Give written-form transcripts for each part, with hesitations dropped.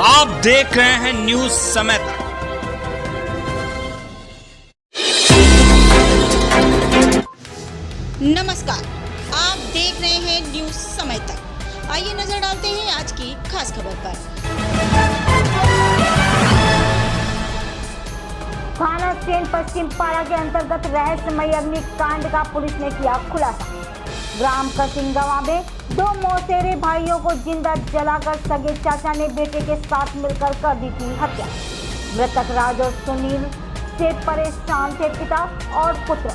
आप देख रहे हैं न्यूज समय तक। नमस्कार, आप देख रहे हैं न्यूज समय तक। आइए नजर डालते हैं आज की खास खबर पर। थाना चेन पश्चिम पारा के अंतर्गत रहस्यमय अग्निकांड का पुलिस ने किया खुलासा। ग्राम कसिंगवा में दो मौसेरे भाइयों को जिंदा जलाकर सगे चाचा ने बेटे के साथ मिलकर कर दी थी हत्या। मृतक राज और सुनील से परेशान थे पिता और पुत्र।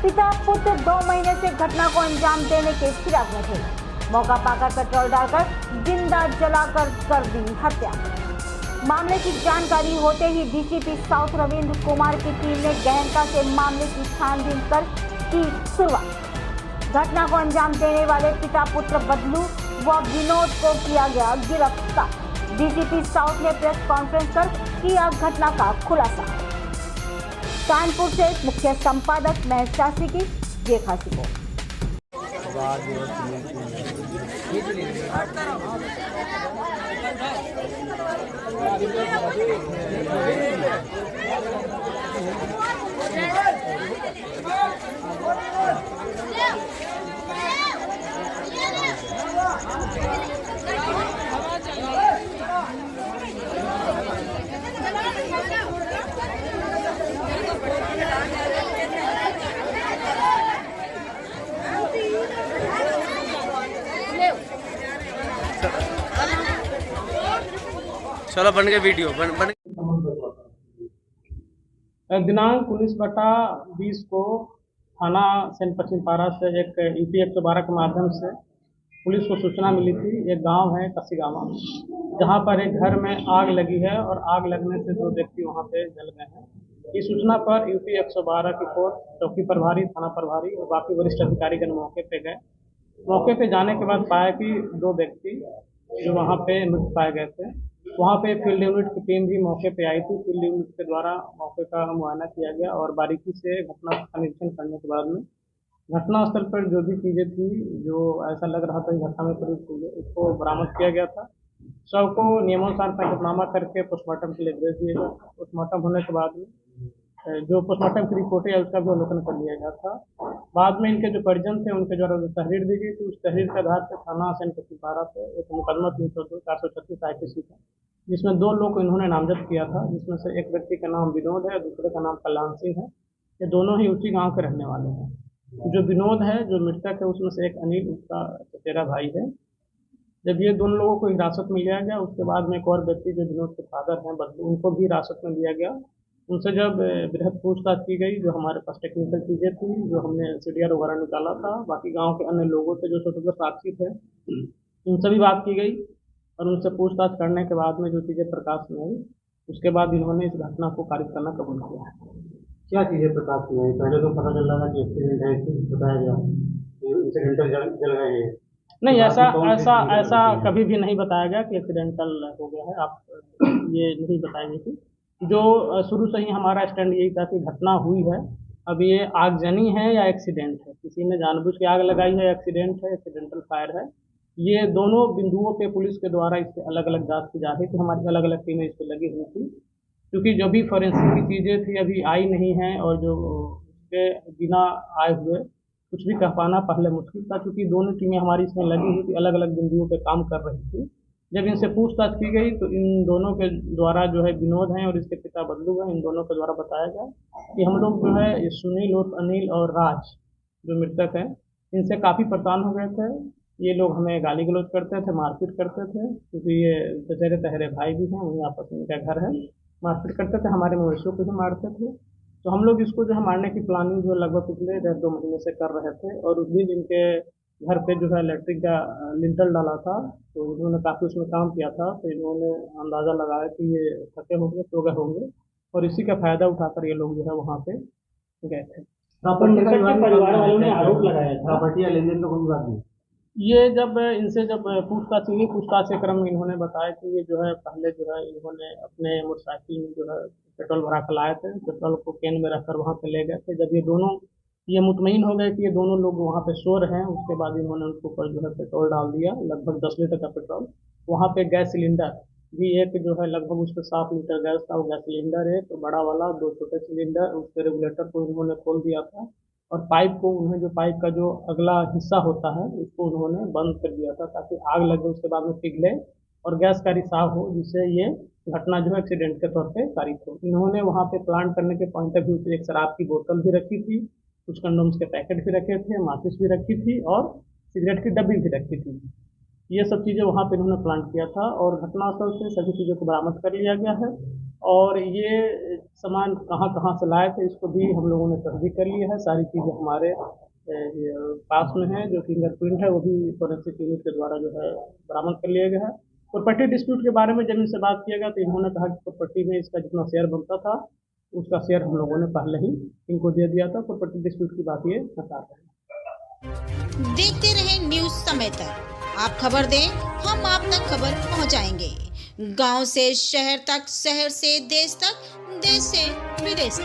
पिता पुत्र 2 महीने से घटना को अंजाम देने के फिराक में थे। मौका पाकर पेट्रोल डालकर जिंदा जलाकर कर दी हत्या। मामले की जानकारी होते ही डीसीपी साउथ रविंद्र कुमार की टीम ने गहनता से मामले की छानबीन कर की शुरुआत। घटना को अंजाम देने वाले पिता पुत्र बदलू व विनोद को किया गया गिरफ्तार। डीसीपी साउथ ने प्रेस कॉन्फ्रेंस कर किया घटना का खुलासा। कानपुर से मुख्य संपादक महेश शास्त्री की ये खास रिपोर्ट। चलो बन गए वीडियो बन दिनांक 19/20 को थाना सेन पश्चिम पारा से एक यूपी 112 के माध्यम से पुलिस को सूचना मिली थी। एक गांव है कसिगावा में, जहां पर एक घर में आग लगी है और आग लगने से 2 व्यक्ति वहां पे जल गए हैं। इस सूचना पर यूपी 112 की फोर्स, चौकी प्रभारी, थाना प्रभारी और बाकी वरिष्ठ अधिकारीगण मौके पे गए। मौके पे जाने के बाद पाया कि 2 व्यक्ति जो वहाँ पे मृत पाए गए थे। वहाँ पे फील्ड यूनिट की टीम भी मौके पे आई थी। फील्ड यूनिट के द्वारा मौके का मुआयना किया गया और बारीकी से घटना का निरीक्षण करने के बाद में घटनास्थल पर जो भी चीज़ें थी, जो ऐसा लग रहा था कि घटना में प्रयुक्त हुई है, उसको बरामद किया गया था। शव को नियमानुसार पैकटनामा करके पोस्टमार्टम के लिए भेज दिया गया। पोस्टमार्टम होने के बाद में जो पोस्टमार्टम की रिपोर्ट है उसका भी अवलोकन कर लिया गया था। बाद में इनके जो परिजन थे उनके द्वारा जो तहरीर दी गई थी, उस तहरीर के आधार पर थाना सेन पश्चिम पारा पे एक मुकदमा 302 436 IPC था, जिसमें 2 लोग को इन्होंने नामजद किया था, जिसमें से एक व्यक्ति का नाम विनोद है, दूसरे का नाम कल्याण सिंह है। ये दोनों ही उसी गांव के रहने वाले हैं। जो विनोद है, जो मृतक है, उसमें से एक अनिल उसका चचेरा भाई है। जब ये दोनों लोगों को हिरासत में लिया गया, उसके बाद में एक और व्यक्ति जो विनोद के फादर हैं बदलू, उनको भी हिरासत में लिया गया। उनसे जब बृहद पूछताछ की गई, जो हमारे पास टेक्निकल चीज़ें थी, जो हमने CDR वगैरह निकाला था, बाकी गांव के अन्य लोगों से जो स्वतंत्र साक्षी थे उनसे भी बात की गई और उनसे पूछताछ करने के बाद में जो चीज़ें प्रकाश में आई, उसके बाद इन्होंने इस घटना को खारिज करना कबूल किया है। क्या चीज़ें प्रकाश में आई? पहले तो पता चल रहा था कि एक्सीडेंट है, बताया गया इंसिडेंटल जल गए हैं। नहीं, ऐसा कभी भी नहीं बताया गया कि एक्सीडेंटल हो गया है। आप ये नहीं बताया गया थी। जो शुरू से ही हमारा स्टैंड यही था कि घटना हुई है, अब ये आगजनी है या एक्सीडेंट है, किसी ने जानबूझ के आग लगाई है, एक्सीडेंट है, एक्सीडेंटल फायर है, ये दोनों बिंदुओं पे पुलिस के द्वारा इस पर अलग अलग जांच की जा रही थी। हमारी अलग अलग टीमें इस पर लगी हुई थी, क्योंकि जो भी फॉरेंसिक की चीज़ें थी अभी आई नहीं हैं और जो उसके बिना आए हुए कुछ भी कह पाना पहले मुश्किल था, क्योंकि दोनों टीमें हमारी इसमें लगी हुई थी, अलग अलग बिंदुओं पे काम कर रही थी। जब इनसे पूछताछ की गई तो इन दोनों के द्वारा जो है विनोद हैं और इसके पिता बदलू हैं, इन दोनों के द्वारा बताया गया कि हम लोग जो है ये सुनील और अनिल और राज जो मृतक हैं, इनसे काफ़ी परेशान हो गए थे। ये लोग हमें गाली गलौज करते थे, मारपीट करते थे, क्योंकि ये चचेरे तहरे भाई भी हैं, वहीं आपस में इनका घर है। मारपीट करते थे, हमारे मवेशियों को भी मारते थे। तो हम लोग इसको जो है मारने की प्लानिंग जो लगभग पिछले 1.5-2 महीने से कर रहे थे और उस दिन इनके घर पे जो है लैट्रिन का लिंटल डाला था, तो इन्होंने काफ़ी उसमें काम किया था। तो इन्होंने अंदाज़ा लगाया कि ये थके होंगे, सो गए होंगे और इसी का फ़ायदा उठाकर ये लोग जो है वहाँ पे गए थे। परिवार वालों ने आरोप लगाया था प्रॉपर्टी या लेन देन का कोई बात नहीं। ये जब इनसे पूछताछ हुई, पूछताछ के क्रम में इन्होंने बताया कि ये जो है पहले जो है इन्होंने अपने मोटरसाइकिल में जो है पेट्रोल भरा कर लाए थे, पेट्रोल को कैन में रखकर वहाँ पे ले गए थे। जब ये मुतमईन हो गए कि ये दोनों लोग वहाँ पे सो रहे हैं, उसके बाद इन्होंने उनके ऊपर जो है पेट्रोल डाल दिया, लगभग 10 लीटर का पेट्रोल। वहाँ पे गैस सिलेंडर भी एक जो है लगभग उस पर 7 लीटर गैस था, वो गैस सिलेंडर है, तो बड़ा वाला 2 छोटे सिलेंडर, उसके रेगुलेटर को इन्होंने खोल दिया था और पाइप को उन्हें जो पाइप का जो अगला हिस्सा होता है उसको उन्होंने बंद कर दिया था ताकि आग लगे उसके बाद में पिघले और गैस का रिसाव हो, जिससे ये घटना जो है एक्सीडेंट के तौर पे तारीफ हो। इन्होंने वहाँ पे प्लांट करने के पॉइंट ऑफ व्यू से एक शराब की बोतल भी रखी थी, कुछ कंडोम्स के पैकेट भी रखे थे, माचिस भी रखी थी और सिगरेट की डब्बी भी रखी थी। ये सब चीज़ें वहाँ पे इन्होंने प्लांट किया था और घटनास्थल से सभी चीज़ों को बरामद कर लिया गया है और ये सामान कहाँ कहाँ से लाए थे इसको भी हम लोगों ने तस्दीक कर लिया है। सारी चीज़ें हमारे पास में है, जो फिंगरप्रिंट है वो भी फोरेंसिक यूनिट के द्वारा जो है बरामद कर लिया गया है। प्रॉपर्टी डिस्प्यूट के बारे में जब इनसे बात किया गया तो इन्होंने कहा कि प्रॉपर्टी में इसका जितना शेयर बनता था उसका शेयर हम लोगों ने पहले ही इनको दे दिया था। प्रॉपर्टी डिस्प्यूट की बात ये बता रहे हैं। देखते रहे न्यूज समय तक, आप खबर दें हम आप तक खबर पहुंचाएंगे। गांव से शहर तक, शहर से देश तक, देश से विदेश तक।